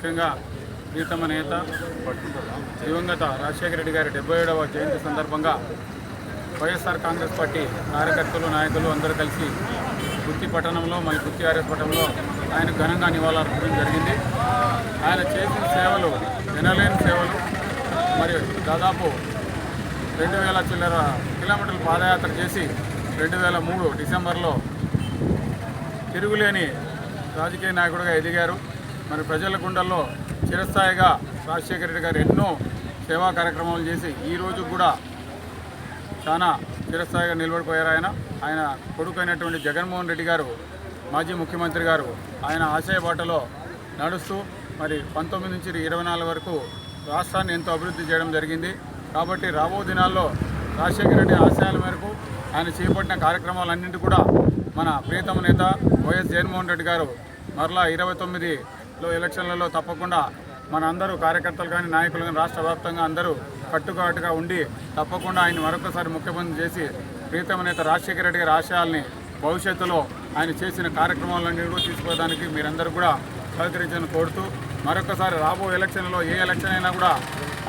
ముఖ్యంగా ప్రీతమ నేత దివంగత రాజశేఖర రెడ్డి గారి 77వ జయంతి సందర్భంగా వైఎస్ఆర్ కాంగ్రెస్ పార్టీ కార్యకర్తలు నాయకులు అందరూ కలిసి గుత్తి పట్టణంలో మళ్ళీ గుత్తి ఆర్ఎస్ పట్టణంలో ఆయన ఘనంగా నివాళులర్పించడం జరిగింది. ఆయన చేసిన సేవలు వినలేని సేవలు. మరియు దాదాపు 2000 చిల్లర కిలోమీటర్ల పాదయాత్ర చేసి 2003 డిసెంబర్లో తిరుగులేని రాజకీయ నాయకుడిగా ఎదిగారు. మరి ప్రజల గుండెల్లో చిరస్థాయిగా రాజశేఖర రెడ్డి గారు ఎన్నో సేవా కార్యక్రమాలు చేసి ఈరోజు కూడా చాలా చిరస్థాయిగా నిలబడిపోయారు. ఆయన కొడుకైనటువంటి జగన్మోహన్ రెడ్డి గారు మాజీ ముఖ్యమంత్రి గారు ఆయన ఆశయ బాటలో నడుస్తూ మరి 19 నుంచి 24 వరకు రాష్ట్రాన్ని ఎంతో అభివృద్ధి చేయడం జరిగింది. కాబట్టి రాబో దినాల్లో రాజశేఖర రెడ్డి ఆశయాల మేరకు ఆయన చేపట్టిన కార్యక్రమాలన్నింటి కూడా మన ప్రియతమ నేత వైఎస్ జగన్మోహన్ రెడ్డి గారు మరలా 29లో ఎలక్షన్లలో తప్పకుండా మన అందరూ కార్యకర్తలు కానీ నాయకులు కానీ రాష్ట్ర వ్యాప్తంగా అందరూ కట్టుబాటుగా ఉండి తప్పకుండా ఆయన మరొకసారి ముఖ్యమంత్రి చేసి ప్రియతమ నేత రాజశేఖర రెడ్డి గారి ఆశయాల్ని భవిష్యత్తులో ఆయన చేసిన కార్యక్రమాలన్నీ కూడా తీసుకోవడానికి మీరందరూ కూడా సహకరించాలని కోరుతూ మరొకసారి రాబో ఎలక్షన్లో ఏ ఎలక్షన్ అయినా కూడా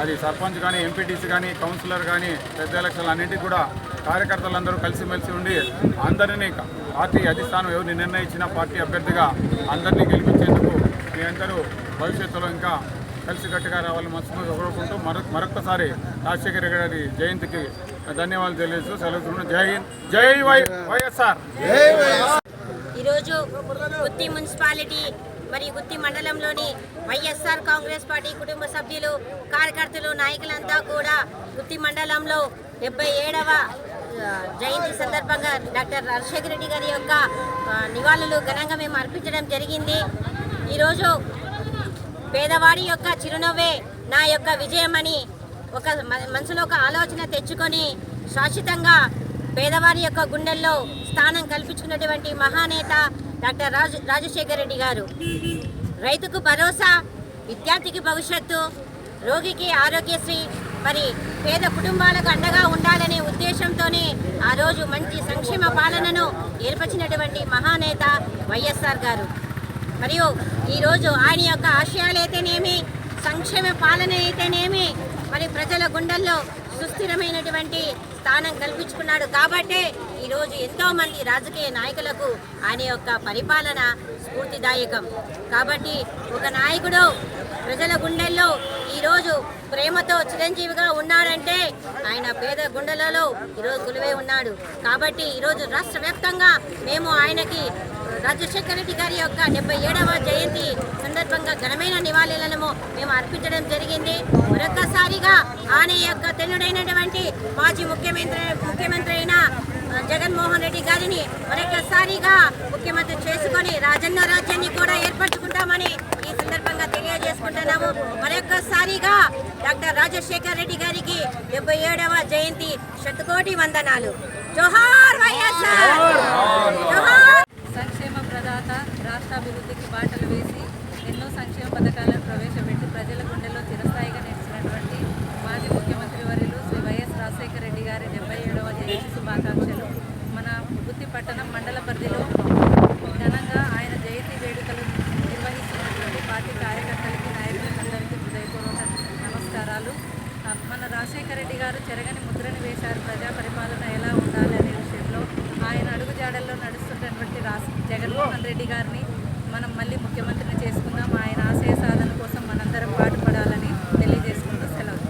అది సర్పంచ్ కానీ ఎంపీటీసీ కానీ కౌన్సిలర్ కానీ పెద్ద ఎలక్షన్లు అన్నింటినీ కూడా కార్యకర్తలందరూ కలిసిమెలిసి ఉండి అందరినీ పార్టీ అధిష్టానం ఎవరిని నిర్ణయించిన పార్టీ అభ్యర్థిగా అందరినీ గెలిపించేందుకు మీ అందరూ భవిష్యత్తులో ఇంకా కలిసికట్టుగా రావాలని మనస్ఫూర్తిగా కోరుకుంటూ మరొకసారి రాజశేఖర గారి జయంతికి ధన్యవాదాలు తెలియజేస్తూ సెలవు. జై హింద్, జై వైఎస్ఆర్. ఈరోజు గుత్తి మున్సిపాలిటీ మరియు గుత్తి మండలంలోని వైఎస్ఆర్ కాంగ్రెస్ పార్టీ కుటుంబ సభ్యులు కార్యకర్తలు నాయకులంతా కూడా గుత్తి మండలంలో 77వ జయంతి సందర్భంగా డాక్టర్ రాజశేఖర రెడ్డి గారి యొక్క నివాళులు ఘనంగా మేము అర్పించడం జరిగింది. ఈరోజు పేదవాడి యొక్క చిరునవ్వే నా యొక్క విజయమని ఒక మనసులో ఒక ఆలోచన తెచ్చుకొని శాశ్వతంగా పేదవారి యొక్క గుండెల్లో స్థానం కల్పించుకున్నటువంటి మహానేత డాక్టర్ రాజశేఖర రెడ్డి గారు. రైతుకు భరోసా, విద్యార్థికి భవిష్యత్తు, రోగికి ఆరోగ్యశ్రీ, మరి పేద కుటుంబాలకు అండగా ఉండాలనే ఉద్దేశంతోనే ఆ రోజు మంచి సంక్షేమ పాలనను ఏర్పరిచినటువంటి మహానేత వైఎస్ఆర్ గారు. మరియు ఈరోజు ఆయన యొక్క ఆశయాలైతేనేమి, సంక్షేమ పాలన అయితేనేమి మరి ప్రజల గుండెల్లో సుస్థిరమైనటువంటి స్థానం కల్పించుకున్నాడు. కాబట్టే ఈరోజు ఎంతోమంది రాజకీయ నాయకులకు ఆయన యొక్క పరిపాలన స్ఫూర్తిదాయకం. కాబట్టి ఒక నాయకుడు ప్రజల గుండెల్లో ఈరోజు ప్రేమతో చిరంజీవిగా ఉన్నాడంటే ఆయన పేద గుండెలలో ఈరోజు కొలువై ఉన్నాడు. కాబట్టి ఈరోజు రాష్ట్ర వ్యాప్తంగా మేము ఆయనకి రాజశేఖర రెడ్డి గారి యొక్క 77వ జయంతి సందర్భంగా ఘనమైన నివాళులను మేము అర్పించడం జరిగింది. మరొక్కసారిగా ఆయన యొక్క తెన్నుడైనటువంటి మాజీ ముఖ్యమంత్రి అయిన జగన్మోహన్ రెడ్డి గారిని మరొకసారిగా ముఖ్యమంత్రి చేసుకొని రాజన్న రాజ్యాన్ని కూడా ఏర్పరచుకుంటామని ఈ సందర్భంగా తెలియజేసుకుంటున్నాము. మరొకసారిగా డాక్టర్ రాజశేఖర రెడ్డి గారికి 77వ జయంతి శతకోటి వందనాలు. జోహార్ వైఎస్ఆర్. సంక్షేమ ప్రదాత, రాష్ట్రాభివృద్ధికి బాటలు వేసి ఎన్నో సంక్షేమ పథకాలను ప్రవేశపెట్టి ప్రజల గుండెల్లో చిరస్థాయిగా నిలిచినటువంటి మాజీ ముఖ్యమంత్రి వర్యులు శ్రీ వైఎస్ రాజశేఖర రెడ్డి గారి 77వ జయంతి శుభాకాంక్షలు. మన గుత్తి పట్టణం మండల పరిధిలో ఘనంగా ఆయన జయంతి వేడుకలు నిర్వహిస్తున్నటువంటి పార్టీ కార్యకర్తలకి, నాయకులందరికీ హృదయపూర్వక నమస్కారాలు. మన రాజశేఖర రెడ్డి గారు చెరగని ముద్రని వేశారు ప్రజా పరిపాలన ఎలా ఉండాలి అనే విషయంలో. ఆయన అడుగుజాడల్లో నడుస్తున్నటువంటి జగన్మోహన్ రెడ్డి గారిని మనం మళ్ళీ ముఖ్యమంత్రిని చేసుకుందాం. ఆయన ఆశయ సాధన కోసం మనందరం పాటుపడాలని తెలియజేసుకుంటూ సెలవు.